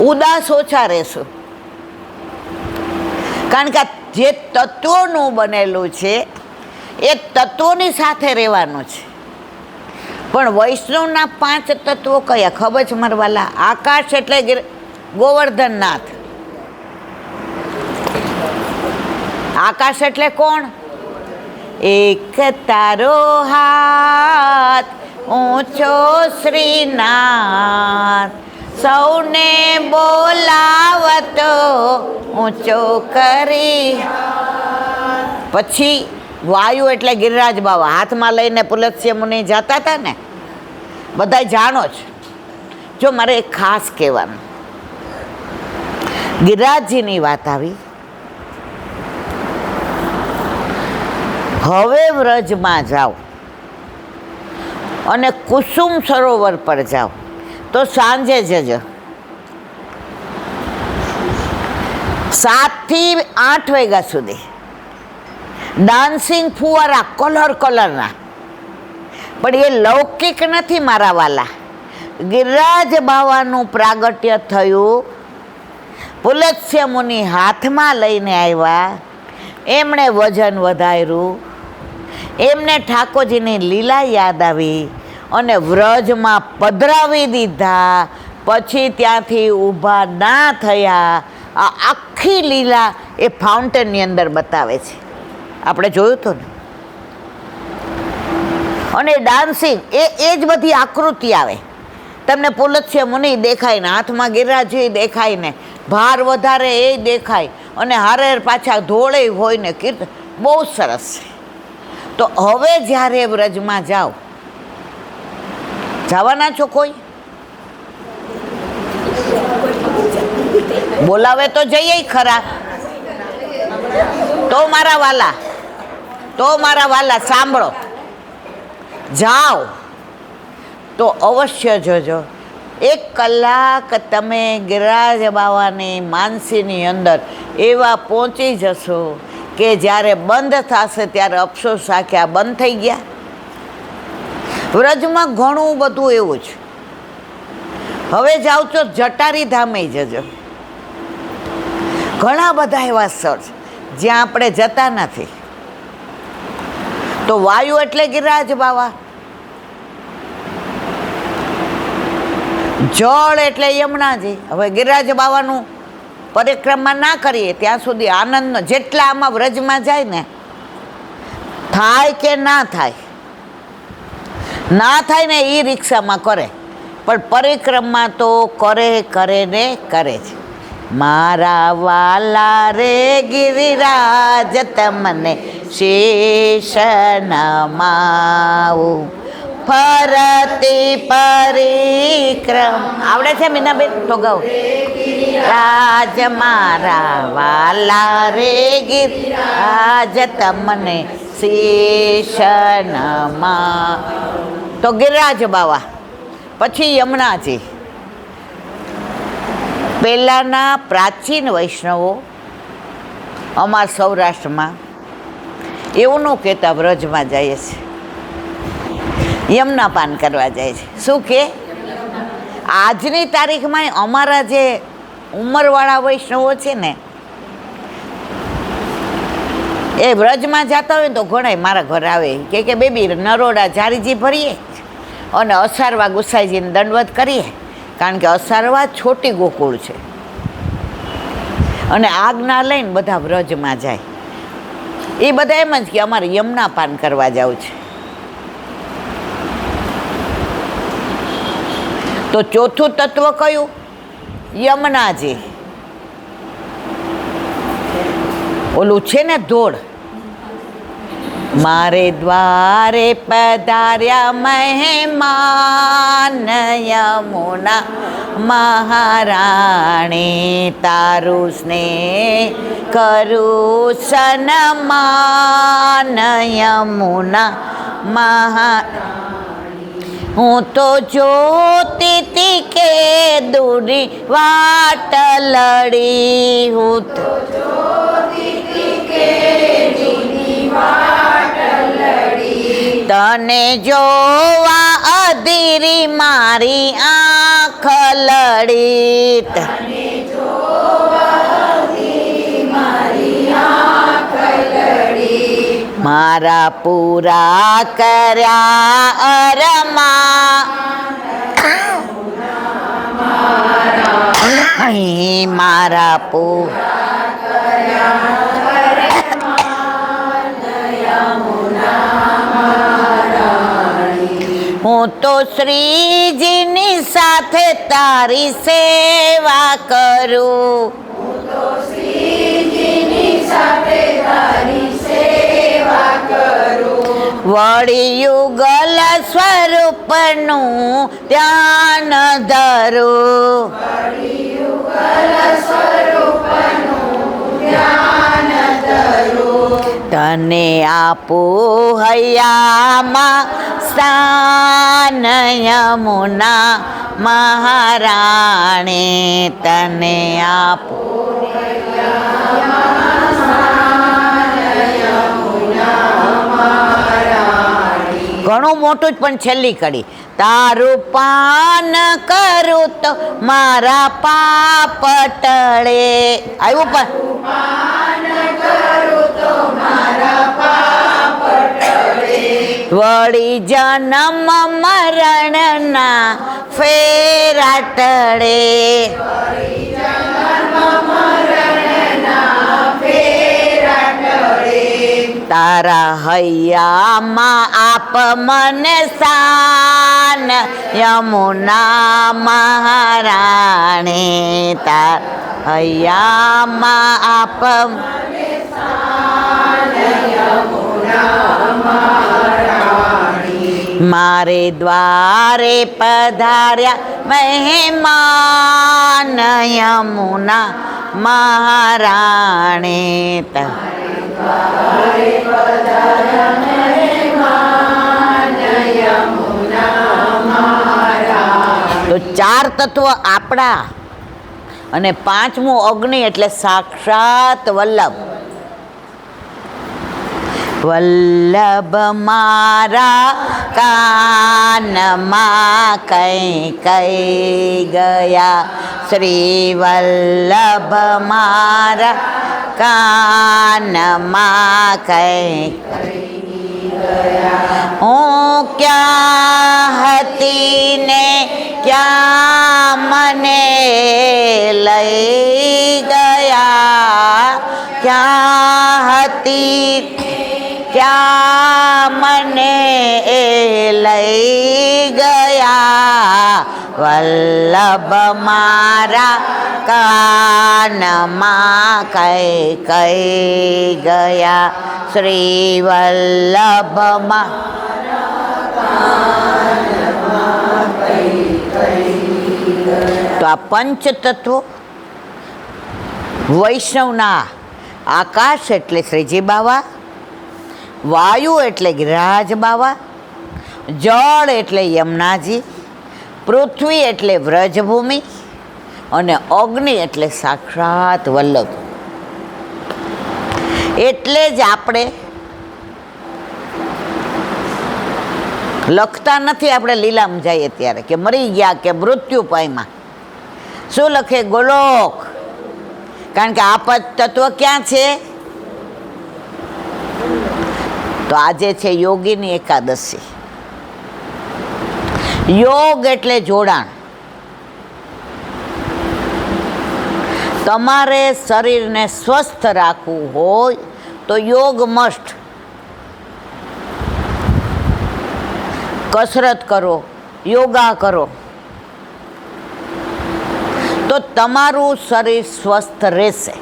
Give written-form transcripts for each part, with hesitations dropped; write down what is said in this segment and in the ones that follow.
ઉદાસ ઓછા રહેશું. કારણ કે જે તત્વોનું બનેલું છે એ તત્વોની સાથે રહેવાનું છે. પણ વૈષ્ણવના 5 તત્વો કયા ખબર છે મારા વાલા? આકાશ એટલે ગોવર્ધનનાથ. આકાશ એટલે કોણ? એક તારો હાથ ઊંચો શ્રીનાથ, સૌને બોલાવતો ઊંચો કરી. પછી વાયુ એટલે ગિરિરાજ બાવા, હાથમાં લઈને પુલત્સ્ય મુનિ જતા હતા ને, બધા જાણો જ. જો મારે એક ખાસ કહેવાનું, ગિરિરાજજીની વાત આવી. હવે વ્રજમાં જાઓ અને કુસુમ સરોવર પર જાઓ તો સાંજે જજો. 7 થી 8 વાગ્યા સુધી ડાન્સિંગ ફુવારા કલરના. પણ એ લૌકિક નથી મારા વાલા. ગિરિરાજ બાવાનું પ્રાગટ્ય થયું, પુલત્સ્ય મુનિ હાથમાં લઈને આવ્યા, એમણે વજન વધાર્યું, એમને ઠાકોરજીની લીલા યાદ આવી અને વ્રજમાં પધરાવી દીધા. પછી ત્યાંથી ઊભા ના થયા. આ આખી લીલા એ ફાઉન્ટેનની અંદર બતાવે છે, આપણે જોયું હતું ને. અને ડાન્સિંગ એ જ બધી આકૃતિ આવે. તમને પુલત્સ્ય મુનિ દેખાય ને, હાથમાં ગિરિરાજજી દેખાય ને, ભાર વધારે એ દેખાય, અને હારે પાછા ધોળે હોય ને, કીર્તન બહુ સરસ છે. તો હવે જ્યારે વ્રજમાં જાઓ, જવાના છો? કોઈ બોલાવે તો જઈએ ખરા. તો મારા વાલા સાંભળો, જાઓ તો અવશ્ય જોજો. 1 કલાક તમે ગિરિરાજ બાવાની માનસીની અંદર એવા પહોંચી જશો કે જ્યારે બંધ થશે ત્યારે અફસોસ કે આ બંધ થઈ ગયા. વ્રજમાં ઘણું બધું એવું છે. હવે જાઓ છો જટારી ધામે જજો. ઘણા બધા એવા સ્થળ છે જ્યાં આપણે જતા નથી. તો વાયુ એટલે ગિરિરાજ બાવા, જળ એટલે યમુનાજી. હવે ગિરિરાજ બાવાનું પરિક્રમા ના કરીએ ત્યાં સુધી આનંદનો, જેટલા આમાં વ્રજમાં જાય ને, થાય કે ના થાય, ના થાય ને એ રિક્ષામાં કરે, પણ પરિક્રમા તો કરે ને કરે છે. મારા વાલા રે ગિરિરાજ તમને શેષ નમાવું, ફરતી પરિક્રમ. આવડે છે મીનાબેન? તો ગાઓ. રાજ મારા વાલા રે ગિરિરાજ તમને શેષ નમાવું. તો ગિરિરાજ બાવા, પછી યમુનાજી. પહેલાંના પ્રાચીન વૈષ્ણવો અમારા સૌરાષ્ટ્રમાં એવું ન કહેતા, વ્રજમાં જાય છે, યમુના પાન કરવા જાય છે. શું કે આજની તારીખમાં અમારા જે ઉંમરવાળા વૈષ્ણવો છે ને, એ વ્રજમાં જતા હોય તો ઘણા મારા ઘરે આવે કે બેબી નરોડા જારીજી ભરીએ અને અસારવા ગુસાઈજીને દંડવત કરીએ. કારણ કે અસારવા છોટી ગોકુળ છે અને આજ્ઞા લઈને બધા વ્રજમાં જાય. એ બધા એમ જ કે અમારે યમુના પાન કરવા જવું છે. તો ચોથું તત્વ કયું? યમુનાજી. ઓલું છે ને ધોળ. મારે દ્વારે પધાર્યા મહેમાન, યમુના મહારાણી, તારું સ્નેહ કરું સન્માન, યમુના મહારાણી. હું તો જોતી કે દૂરી વાટ લડી, હું તો જોતી કે દૂરી વાટ લડી, તને જોવા અધીરી મારી આંખ લડી. મારા પૂરા કર્યા અરમા મારા હું તો શ્રીજીની સાથે તારી સેવા કરું. વળી યુગલ સ્વરૂપનું ધ્યાન ધરું. તને આપું હૈયામાં સ્થાન યમુના મહારાણી. તને આપું ઘણું મોટું જ પણ છેલ્લી કડી. તારું પાન કરું તો મારા પાપ ટળે. આવ્યું પણ વળી જન્મ મરણના ફેરા ટળે. તારા હૈયામાં આપ મને સ્થાન યમુના મહારાણી. તારા હૈયામાં આપ મારે દ્વારે પધાર્યા મહેમાન યમુના મહારાણી. તો ચાર તત્વ આપણા અને પાંચમું અગ્નિ એટલે સાક્ષાત વલ્લભ. વલ્લભ મારા કાનમાં કઈ કઈ ગયા. શ્રી વલ્લભ મારા કાનમાં કઈ હું ક્યાં હતી ને ક્યાં મને લઈ ગયા. ક્યાં હતી ક્યાં મને લઈ ગયા. વલ્લભ મારા કાનમાં કઈ કઈ ગયા. શ્રી વલ્લભમાં તો આ પંચ તત્વો વૈષ્ણવના આકાશ એટલે શ્રીજી બાવા, વાયુ એટલે ગિરિરાજ બાવા, જળ એટલે યમુનાજી, પૃથ્વી એટલે વ્રજભૂમિ અને અગ્નિ એટલે સાક્ષાત વલ્લભ. એટલે જ આપણે લખતા નથી આપણે લીલામ જઈએ ત્યારે કે મરી ગયા કે મૃત્યુ પામ્યા. શું લખે? ગોલોક. કારણ કે આ તત્વ ક્યાં છે? તો આજે છે યોગીની એકાદશી. યોગ એટલે જોડાણ. તમારે શરીરને સ્વસ્થ રાખવું હોય તો યોગ મસ્ટ. કસરત કરો, યોગા કરો તો તમારું શરીર સ્વસ્થ રહેશે.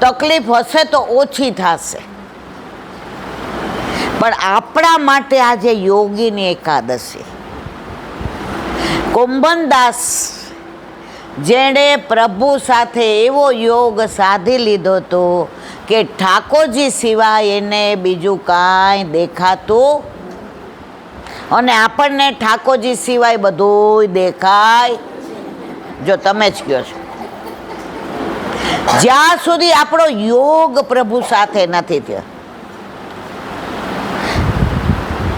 તકલીફ હશે તો ઓછી થશે. પણ આપણા માટે આજે યોગીની એકાદશી. કુંભનદાસ જેણે પ્રભુ સાથે એવો યોગ સાધી લીધો હતો કે ઠાકોરજી સિવાય એને બીજું કાંઈ દેખાતું, અને આપણને ઠાકોરજી સિવાય બધું દેખાય. જો તમે જ કહો છો, જ્યાં સુધી આપણો યોગ પ્રભુ સાથે નથી થયો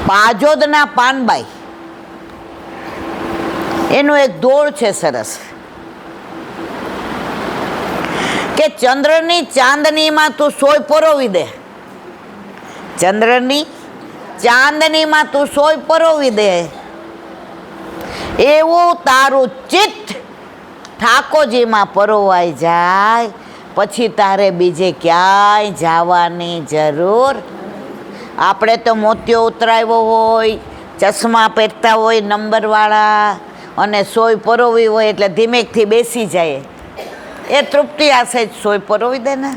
પાજોદના પાનબાઈ એનું એક દોડ છે સરસ કે ચંદ્રની ચાંદનીમાં તું સોય પરોવી દે, ચંદ્રની ચાંદનીમાં તું સોય પરોવી દે, એવું તારું ચિત્ત ઠાકોરજીમાં પરોવાઈ જાય પછી તારે બીજે ક્યાંય જવાની જરૂર. આપણે તો મોતિયો ઉતરાવ્યો હોય, ચશ્મા પહેરતા હોય નંબરવાળા, અને સોય પરોવી હોય એટલે ધીમેકથી બેસી જાય. એ તૃપ્તિ આશે જ સોય પરોવી દે ને.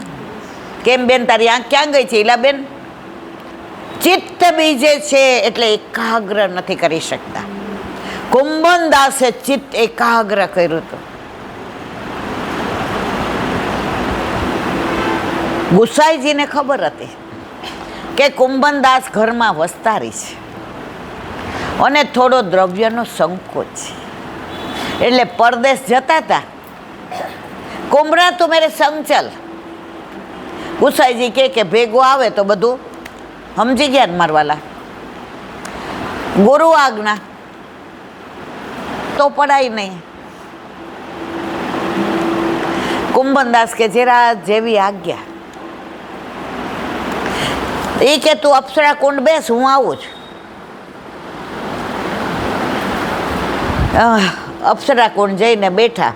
કેમ બેન તારી આંખ ક્યાં ગઈ છે? ઈલા બેન, ચિત્ત બીજે છે એટલે એકાગ્ર નથી કરી શકતા. કુંભનદાસે ચિત્ત એકાગ્ર કર્યું હતું. ગુસાઈજીને ખબર હતી કે કુંભનદાસ ઘરમાં વસ્તારી છે અને થોડો દ્રવ્યનો સંકોચ છે, એટલે પરદેશ જતા હતા. કુંભના તું મેરે સંગ ચલ. ગુસાઈજી કે ભેગો આવે તો બધું સમજી ગયા ને મારવાલા. ગુરુ આજ્ઞા તો પડાય નહીં. કુંભનદાસ કે જરા જેવી આજ્ઞા. એ કે તું અપ્સરા કુંડ બેસ, હું આવું છું. અપ્સરા કુંડ જઈને બેઠા.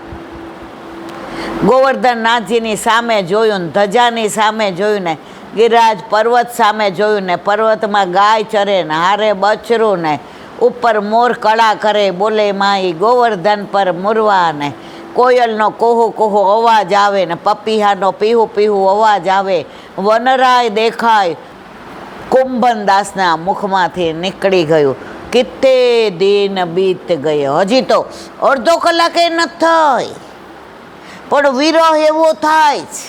ગોવર્ધનનાથજીની સામે જોયું ને ધજાની સામે જોયું ને ગિરિરાજ પર્વત સામે જોયું ને પર્વતમાં ગાય ચરે ને હારે બછરું ને ઉપર મોર કળા કરે બોલે માઈ ગોવર્ધન પર મુરવા ને કોયલનો કોહો કોહો અવાજ આવે ને પપીહાનો પીહુ પીહુ અવાજ આવે, વનરાય દેખાય. કુંભનદાસના મુખમાંથી નીકળી ગયું કિત્તે દિન બીત ગયો. હજી તો અડધો કલાકે નથી થઈ પણ વિરહ એવો થાય છે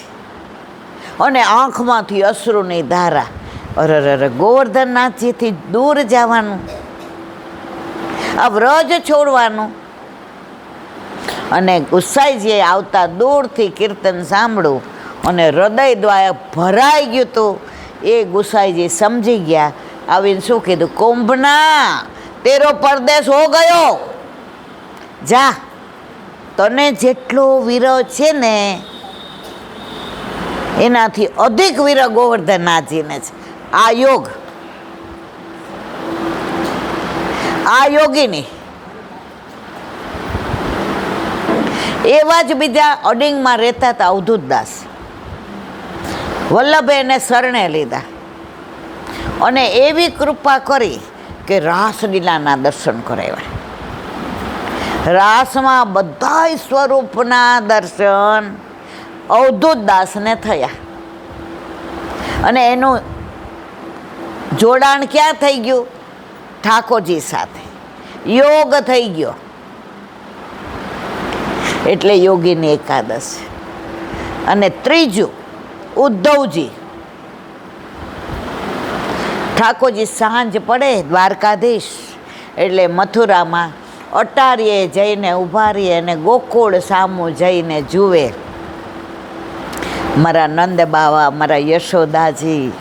અને આંખમાંથી અશ્રુની ધારા. અરે ગોવર્ધનનાથજીથી દૂર જવાનું, આ વ્રજ છોડવાનું. અને ગુસાઈજીએ આવતા દૂરથી કીર્તન સાંભળ્યું અને હૃદય દ્વારા ભરાઈ ગયું હતું. એ ગુસાઈજી સમજી ગયા. આવીને શું કીધું? કુંભના તેરો પરદેશ હો ગયો, જા. તને જેટલો વિરહ છે ને એનાથી અધિક વિરહ ગોવર્ધનનાથજીને છે. આ યોગ, આ યોગીની. એવા જ બીજા અડિંગમાં રહેતા હતા અવધૂતદાસ. વલ્લભે એને શરણે લીધા અને એવી કૃપા કરી કે રાસલીલાના દર્શન કરાવ્યા. રાસમાં બધાય સ્વરૂપના દર્શન અવધૂતદાસને થયા. અને એનું જોડાણ ક્યાં થઈ ગયું? ઠાકોરજી સાથે યોગ થઈ ગયો. એટલે યોગીની એકાદશી. અને ત્રીજું ઉદ્ધવજી. ઠાકોરજી સાંજ પડે દ્વારકાધીશ એટલે મથુરામાં અટારીએ જઈને ઊભા રહીએ અને ગોકુળ સામું જઈને જુએ. મારા નંદ બાવા, મારા યશોદાજી,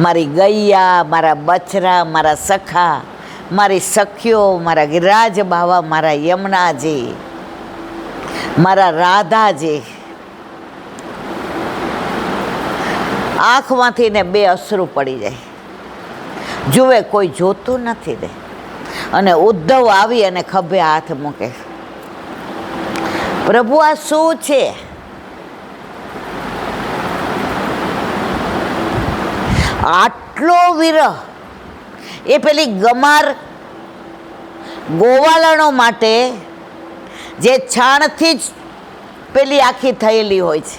મારી ગૈયા, મારા બછરા, મારા સખા, મારી સખીઓ, મારા ગિરિરાજ બાવા, મારા યમુનાજી, મારા રાધાજી. આંખમાંથી ને બે અશ્રુ પડી જાય. જુએ કોઈ જોતું નથી દે. અને ઉદ્ધવ આવી અને ખભે હાથ મૂકે. પ્રભુ આ શું છે? આટલો વિરહ. એ પેલી ગમાર ગોવાલણો માટે જે છાણથી જ પેલી આખી થયેલી હોય છે,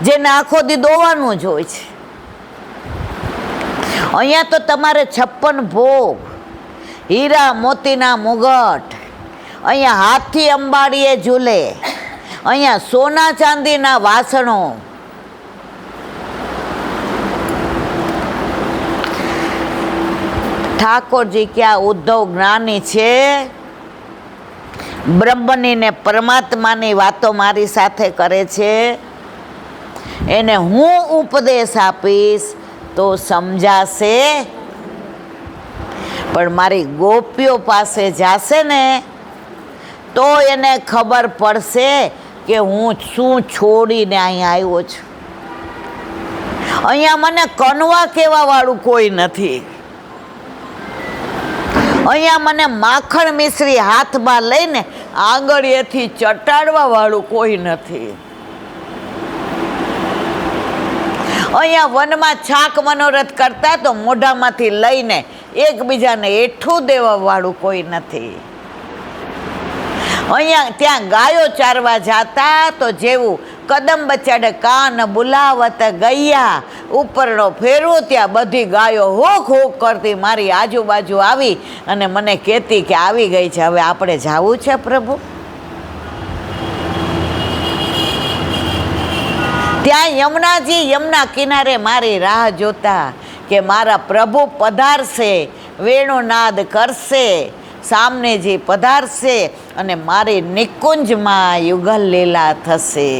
જેને આખો દી દોવાનું જ હોય છે. અહીંયા તો તમારે 56 ભોગ, હીરા મોતીના મુગટ, અહીંયા હાથથી અંબાડીએ ઝૂલે, અહીંયા સોના ચાંદીના વાસણો. ઠાકોરજી ક્યાં ઉદ્ધવ જ્ઞાની છે? બ્રહ્મની ને પરમાત્માની વાતો મારી સાથે કરે છે. એને હું ઉપદેશ આપીશ તો સમજાશે. પણ મારી ગોપીઓ પાસે જાશે ને તો એને ખબર પડશે કે હું શું છોડીને અહીંયા આવ્યો છું. અહીંયા મને કનવા કહેવા વાળું કોઈ નથી. અહીંયા મને માખણ મિશ્રી હાથમાં લઈને આંગળીએથી ચટાડવા વાળું કોઈ નથી. અહીંયા વનમાં છાક મનોરથ કરતા તો મોઢામાંથી લઈને એકબીજાને એઠું દેવા વાળું કોઈ નથી. અહીંયા ત્યાં ગાયો ચારવા જાતા તો જેવું કદમ બચાડે કાન બોલાવત ગૈયા ઉપરનો ફેરવો ત્યાં બધી ગાયો હોક હોક કરતી મારી આજુબાજુ આવી અને મને કહેતી કે આવી ગઈ છે, હવે આપણે જાવું છે પ્રભુ. ત્યાં યમુનાજી યમુના કિનારે મારી રાહ જોતા કે મારા પ્રભુ પધારશે, વેણુનાદ કરશે, સામનેજી પધારશે અને મારી નિકુંજમાં યુગલ લીલા થશે.